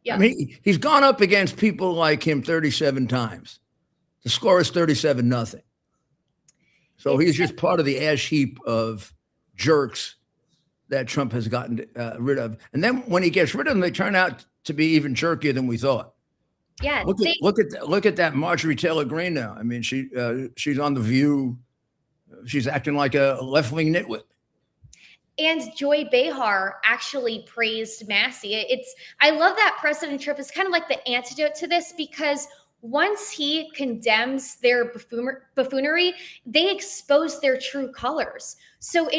Yeah. I mean, he's gone up against people like him 37 times. The score is 37-0. So he's just part of the ash heap of jerks that Trump has gotten rid of. And then when he gets rid of them, they turn out to be even jerkier than we thought. Yeah. Look at that Marjorie Taylor Greene now. I mean, she's on The View. She's acting like a left-wing nitwit. And Joy Behar actually praised Massie. I love that President Trump is kind of like the antidote to this, because once he condemns their buffoonery, they expose their true colors. So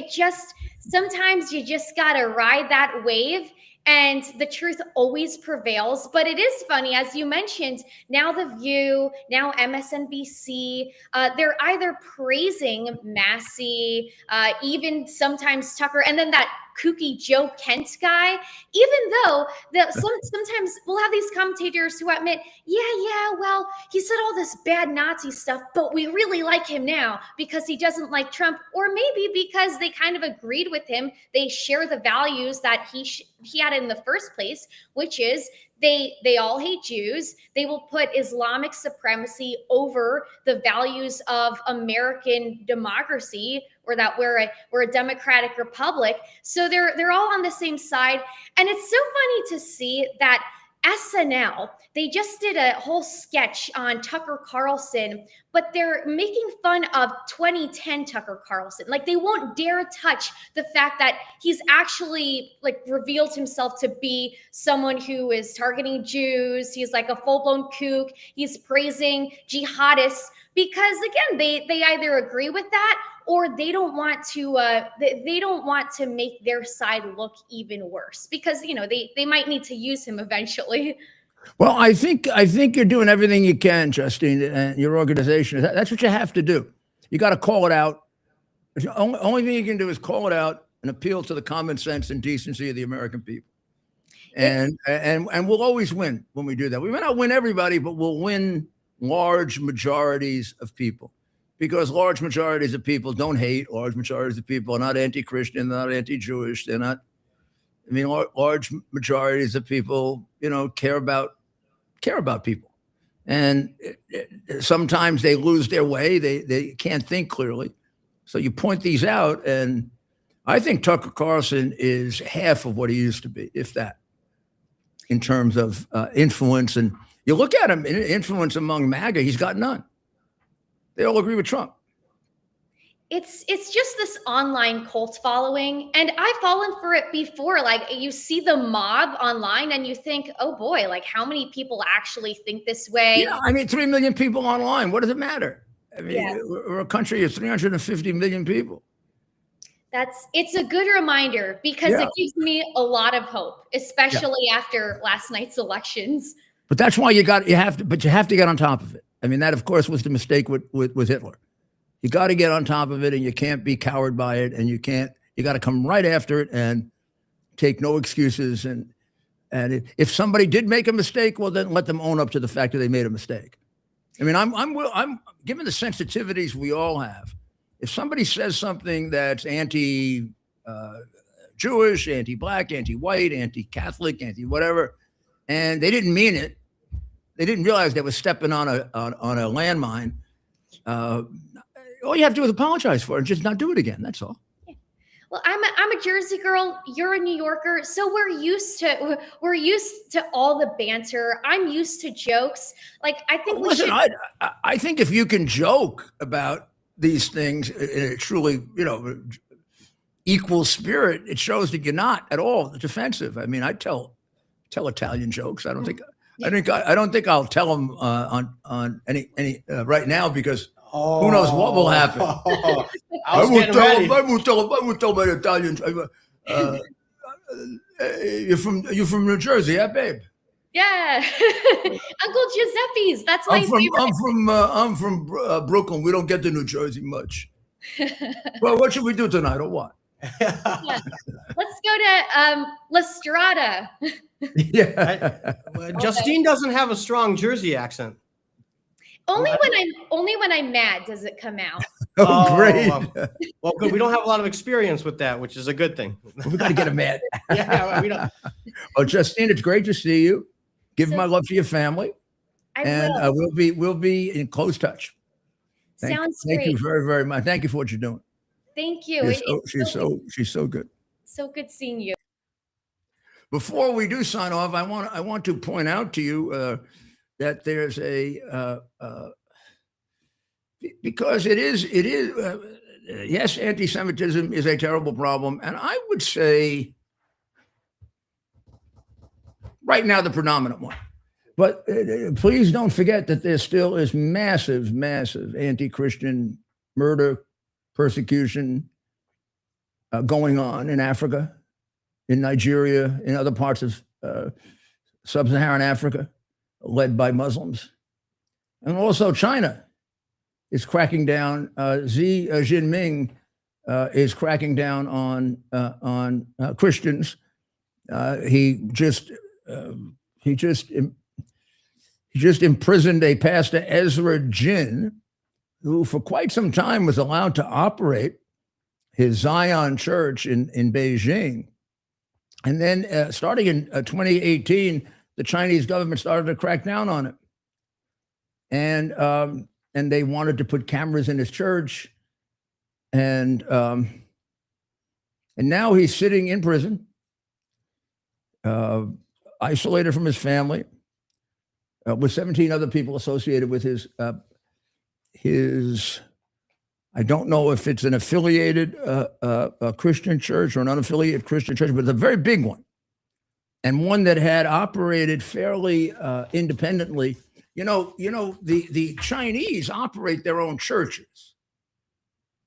sometimes you just got to ride that wave, and the truth always prevails. But it is funny, as you mentioned, now The View, now MSNBC, they're either praising Massie, even sometimes Tucker, and then that kooky Joe Kent guy, even though sometimes we'll have these commentators who admit, well, he said all this bad Nazi stuff, but we really like him now because he doesn't like Trump, or maybe because they kind of agreed with him. They share the values that he had in the first place, which is they all hate Jews. They will put Islamic supremacy over the values of American democracy, or that we're a democratic republic. So they're all on the same side. And it's so funny to see that SNL, they just did a whole sketch on Tucker Carlson, but they're making fun of 2010 Tucker Carlson. Like, they won't dare touch the fact that he's actually revealed himself to be someone who is targeting Jews. He's like a full-blown kook. He's praising jihadists because, again, they either agree with that or they don't want to make their side look even worse, because they might need to use him eventually. Well, I think you're doing everything you can, Justine, and your organization. That's what you have to do. You got to call it out. The only thing you can do is call it out and appeal to the common sense and decency of the American people. And we'll always win when we do that. We may not win everybody, but we'll win large majorities of people. Because large majorities of people don't hate. Large majorities of people are not anti-Christian, they're not anti-Jewish. They're not. I mean, large majorities of people, care about people, and sometimes they lose their way. They can't think clearly. So you point these out, and I think Tucker Carlson is half of what he used to be, if that, in terms of influence. And you look at him, influence among MAGA, he's got none. They all agree with Trump. It's just this online cult following, and I've fallen for it before. Like, you see the mob online and you think, oh boy, how many people actually think this way? Yeah, I mean, 3 million people online. What does it matter? I mean, we're a country of 350 million people. It's a good reminder, because it gives me a lot of hope, especially after last night's elections. But that's why you have to get on top of it. I mean, that, of course, was the mistake with Hitler. You got to get on top of it, and you can't be coward by it, and you got to come right after it and take no excuses. And if somebody did make a mistake, well, then let them own up to the fact that they made a mistake. I mean, I'm given the sensitivities we all have. If somebody says something that's anti-Jewish, anti-black, anti-white, anti-Catholic, anti-whatever, and they didn't mean it, they didn't realize they were stepping on a landmine. All you have to do is apologize for it and just not do it again. That's all. Well, I'm a Jersey girl. You're a New Yorker, so we're used to all the banter. I'm used to jokes. I think I think if you can joke about these things in a truly equal spirit, it shows that you're not at all defensive. I mean, I tell Italian jokes. I don't think I'll tell them on any right now, because who knows what will happen. I won't tell my Italian. You're from New Jersey, yeah, babe? Yeah. Uncle Giuseppe's. That's my favorite. I'm from Brooklyn. We don't get to New Jersey much. Well, what should we do tonight, or what? Let's go to La Strada. Yeah. Justine doesn't have a strong Jersey accent. Only when I'm mad does it come out. Oh, great. Well, good. We don't have a lot of experience with that, which is a good thing. We got to get him mad. Yeah, we don't. Oh, Justine, it's great to see you. Give my love to your family, I will. we'll be in close touch. Sounds great. Thank you very, very much. Thank you for what you're doing. Thank you. She's so good. So good seeing you. Before we do sign off, I want to point out to you that there's because it is yes, anti-Semitism is a terrible problem, and I would say right now the predominant one. But please don't forget that there still is massive anti-Christian murder, persecution going on in Africa, in Nigeria, in other parts of sub-Saharan Africa, led by Muslims. And also China is cracking down. Xi Jinping is cracking down on Christians. He just imprisoned a pastor, Ezra Jin, who for quite some time was allowed to operate his Zion church in Beijing. And then starting in 2018, the Chinese government started to crack down on it. And they wanted to put cameras in his church. And now he's sitting in prison, isolated from his family, with 17 other people associated with his I don't know if it's an affiliated Christian church or an unaffiliated Christian church, but it's a very big one, and one that had operated fairly independently. The Chinese operate their own churches,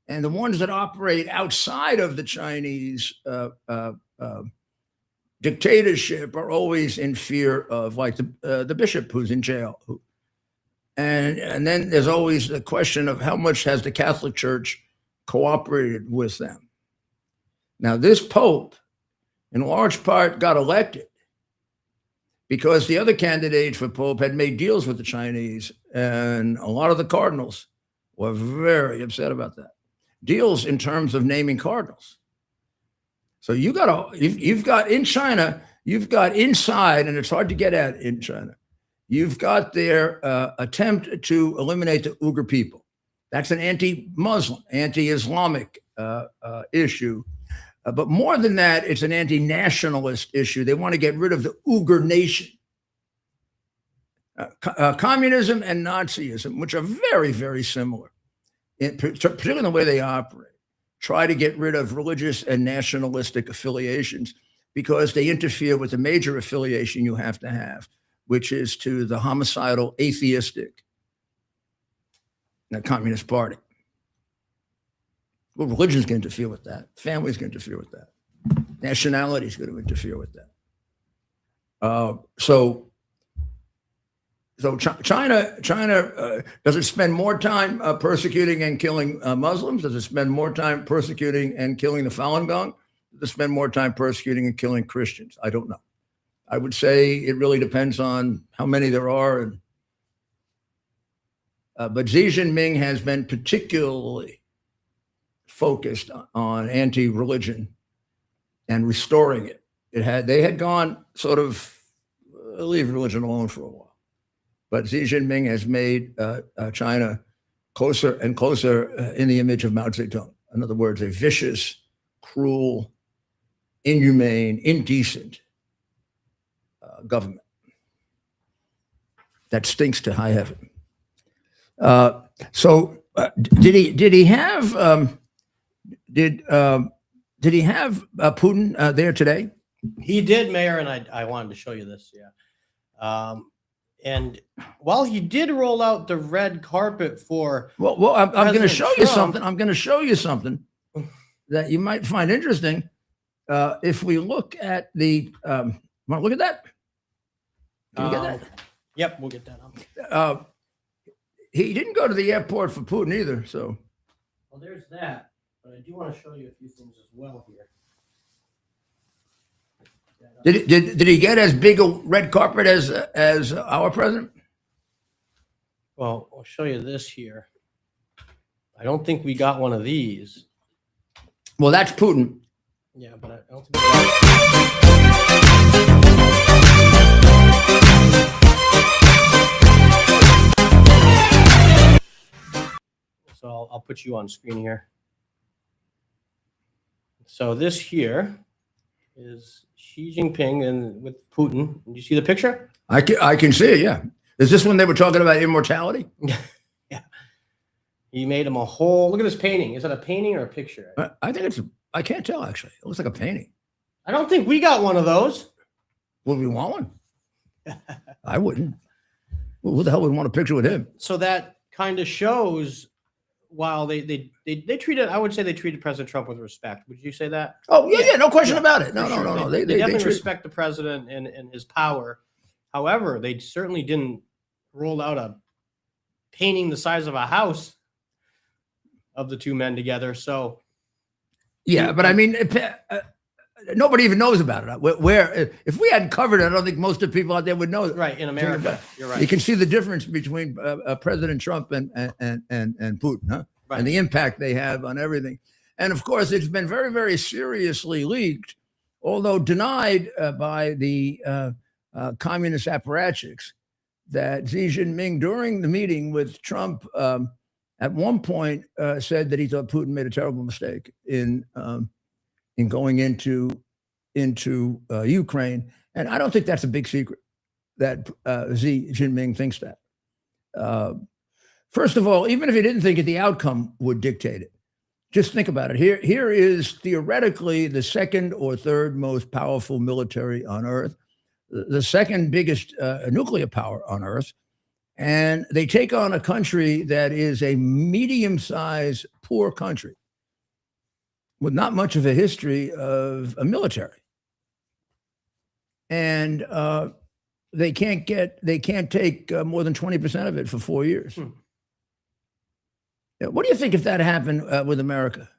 and the ones that operate outside of the Chinese dictatorship are always in fear of, like the bishop who's in jail. And then there's always the question of how much has the Catholic Church cooperated with them. Now, this Pope, in large part, got elected because the other candidates for Pope had made deals with the Chinese, and a lot of the cardinals were very upset about that. Deals in terms of naming cardinals. So you've got in China, you've got inside, and it's hard to get at in China, you've got their attempt to eliminate the Uyghur people. That's an anti-Muslim, anti-Islamic issue. But more than that, it's an anti-nationalist issue. They want to get rid of the Uyghur nation. Communism and Nazism, which are very, very similar, particularly in the way they operate, try to get rid of religious and nationalistic affiliations because they interfere with the major affiliation you have to have, which is to the homicidal, atheistic Communist Party. Well, religion's going to interfere with that. Family's going to interfere with that. Nationality's going to interfere with that. So China does it spend more time persecuting and killing Muslims? Does it spend more time persecuting and killing the Falun Gong? Does it spend more time persecuting and killing Christians? I don't know. I would say it really depends on how many there are. But Xi Jinping has been particularly focused on anti-religion and restoring it. They had gone sort of leave religion alone for a while. But Xi Jinping has made China closer and closer in the image of Mao Zedong. In other words, a vicious, cruel, inhumane, indecent government that stinks to high heaven. Did he have Putin there today? He did, Mayor, and I wanted to show you this. Yeah. And while he did roll out the red carpet for I'm going to show you something. I'm going to show you something that you might find interesting. if we look at the, want to look at that? Can you get that? Yep, we'll get that on. He didn't go to the airport for Putin either. So, Well, there's that, but I do want to show you a few things as well here. did he get as big a red carpet as our president? Well, I'll show you this here. I don't think we got one of these. Well, that's Putin. Yeah, but I don't think so I'll put you on screen here. So this here is Xi Jinping and with Putin. Did you see the picture? I can see it. Yeah. Is this when they were talking about immortality? Yeah. He made him a whole. Look at this painting. Is that a painting or a picture? I think it's. I can't tell actually. It looks like a painting. I don't think we got one of those. Would we want one? I wouldn't. Well, who the hell would want a picture with him? So that kind of shows. While they treated, I would say they treated President Trump with respect. Would you say that? Oh yeah, no question about it. No. They definitely respect the president and his power. However, they certainly didn't roll out a painting the size of a house of the two men together. So yeah, but I mean, nobody even knows about it. Where if we hadn't covered it, I don't think most of the people out there would know it. Right, in America, you're right. You can see the difference between President Trump and Putin, huh? Right. And the impact they have on everything. And of course, it's been very, very seriously leaked, although denied by the communist apparatchiks, that Xi Jinping, during the meeting with Trump, at one point said that he thought Putin made a terrible mistake in going into Ukraine. And I don't think that's a big secret that Xi Jinping thinks that. First of all, even if he didn't think it, the outcome would dictate it. Just think about it. Here is theoretically the second or third most powerful military on Earth, the second biggest nuclear power on Earth. And they take on a country that is a medium-sized, poor country with not much of a history of a military. And they can't take more than 20% of it for 4 years. What do you think if that happened with America?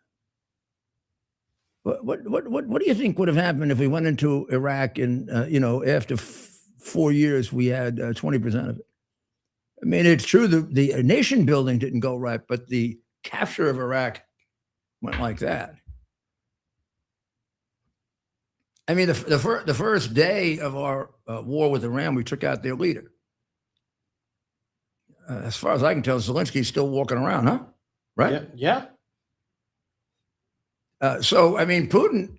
What do you think would have happened if we went into Iraq and after 4 years we had 20% of it? I mean, it's true the nation building didn't go right, but the capture of Iraq went like that. I mean, the first day of our war with Iran, we took out their leader. As far as I can tell, Zelensky's still walking around, huh? Right? Yeah. So, I mean, Putin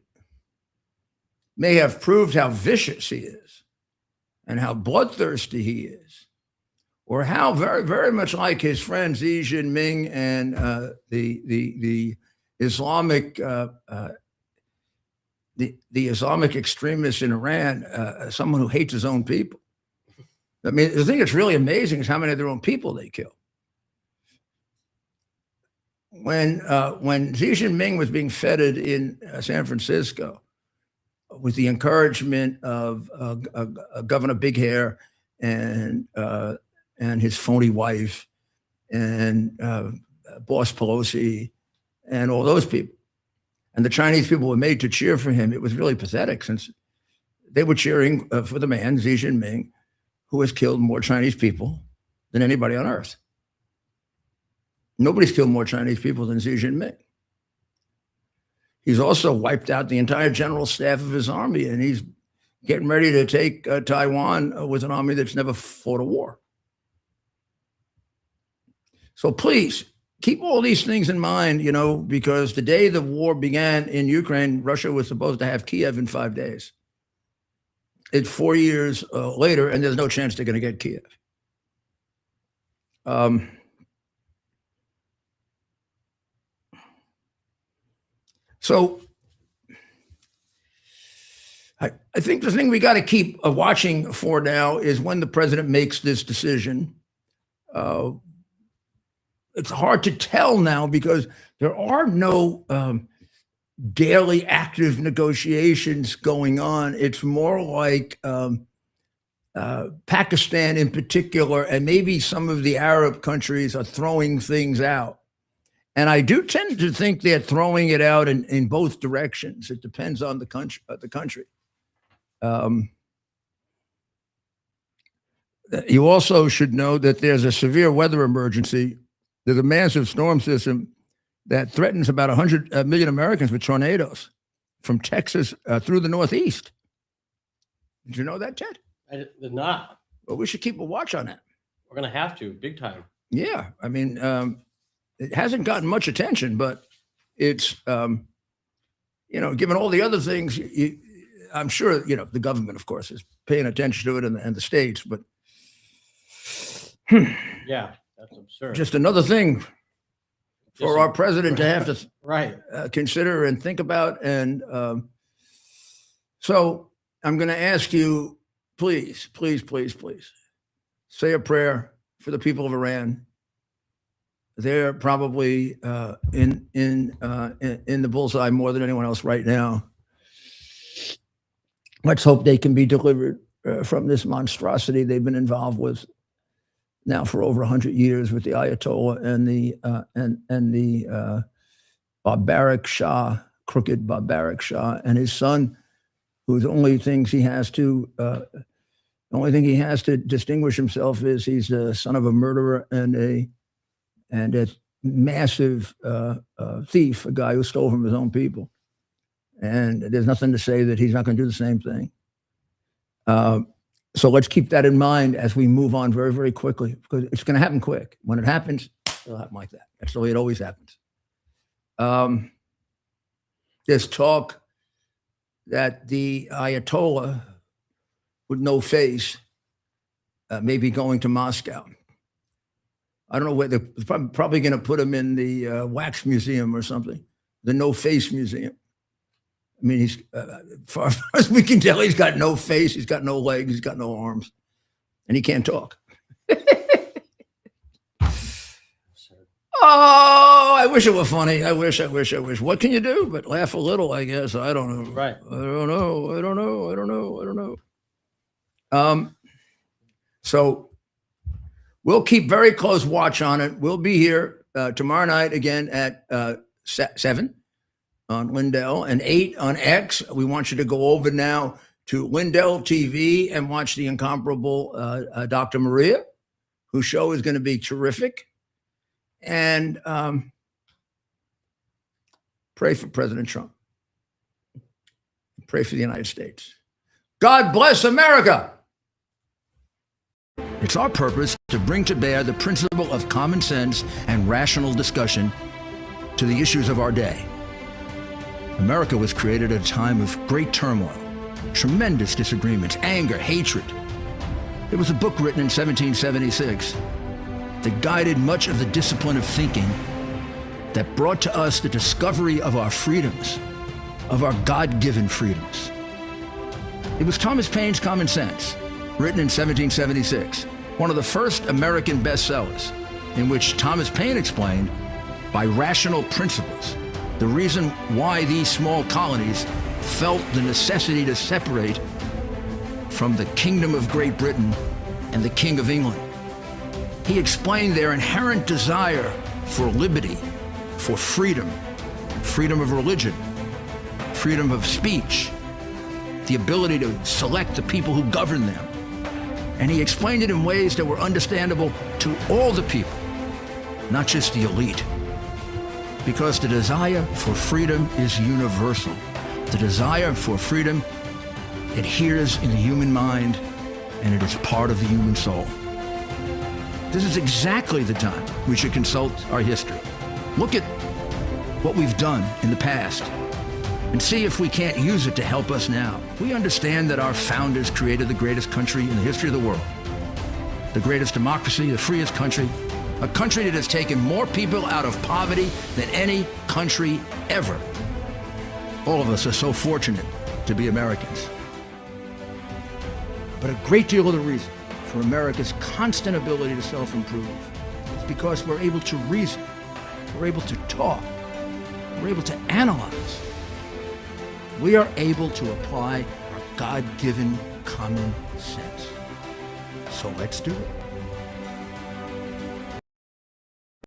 may have proved how vicious he is and how bloodthirsty he is, or how very, very much like his friend Xi Jinping and the Islamic the Islamic extremists in Iran, someone who hates his own people. I mean, the thing that's really amazing is how many of their own people they kill. When Xi Jinping was being feted in San Francisco with the encouragement of Governor Big Hair and his phony wife and Boss Pelosi and all those people, and the Chinese people were made to cheer for him, it was really pathetic, since they were cheering for the man, Xi Jinping, who has killed more Chinese people than anybody on earth. Nobody's killed more Chinese people than Xi Jinping. He's also wiped out the entire general staff of his army, and he's getting ready to take Taiwan with an army that's never fought a war. So please keep all these things in mind, because the day the war began in Ukraine, Russia was supposed to have Kiev in 5 days. It's 4 years later, and there's no chance they're going to get Kiev. So I think the thing we got to keep watching for now is when the president makes this decision. It's hard to tell now because there are no daily active negotiations going on. It's more like Pakistan in particular, and maybe some of the Arab countries are throwing things out. And I do tend to think they're throwing it out in both directions. It depends on the country. You also should know that there's a severe weather emergency. There's a massive storm system that threatens about 100 million Americans with tornadoes from Texas through the Northeast. Did you know that, Ted? I did not. Well, we should keep a watch on that. We're going to have to, big time. Yeah. I mean, it hasn't gotten much attention, but it's, given all the other things, I'm sure, the government, of course, is paying attention to it and the states, but yeah, that's absurd. Just another thing for our president to have to consider and think about. And so I'm going to ask you, please, say a prayer for the people of Iran. They're probably in the bullseye more than anyone else right now. Let's hope they can be delivered from this monstrosity they've been involved with now for over 100 years with the Ayatollah and the barbaric Shah, crooked barbaric Shah, and his son, whose only thing he has to distinguish himself is he's the son of a murderer and a massive thief, a guy who stole from his own people. And there's nothing to say that he's not going to do the same thing. So let's keep that in mind as we move on very, very quickly, because it's going to happen quick. When it happens, it'll happen like that. That's the way it always happens. There's talk that the Ayatollah with no face may be going to Moscow. I don't know where they're probably going to put him in the wax museum or something, the no face museum. I mean, he's far as we can tell, he's got no face, he's got no legs, he's got no arms, and he can't talk. Oh, I wish it were funny. I wish. What can you do but laugh a little, I guess? I don't know. Right. I don't know. So we'll keep very close watch on it. We'll be here tomorrow night again at 7 on Lindell and 8 on X. We want you to go over now to Lindell TV and watch the incomparable Dr. Maria, whose show is going to be terrific. And pray for President Trump. Pray for the United States. God bless America. It's our purpose to bring to bear the principle of common sense and rational discussion to the issues of our day. America was created at a time of great turmoil, tremendous disagreements, anger, hatred. There was a book written in 1776 that guided much of the discipline of thinking that brought to us the discovery of our freedoms, of our God-given freedoms. It was Thomas Paine's Common Sense, written in 1776, one of the first American bestsellers, in which Thomas Paine explained, by rational principles, the reason why these small colonies felt the necessity to separate from the Kingdom of Great Britain and the King of England. He explained their inherent desire for liberty, for freedom, freedom of religion, freedom of speech, the ability to select the people who govern them. And he explained it in ways that were understandable to all the people, not just the elite. Because the desire for freedom is universal. The desire for freedom adheres in the human mind, and it is part of the human soul. This is exactly the time we should consult our history. Look at what we've done in the past and see if we can't use it to help us now. We understand that our founders created the greatest country in the history of the world, the greatest democracy, the freest country, a country that has taken more people out of poverty than any country ever. All of us are so fortunate to be Americans. But a great deal of the reason for America's constant ability to self-improve is because we're able to reason, we're able to talk, we're able to analyze, we are able to apply our God-given common sense. So let's do it.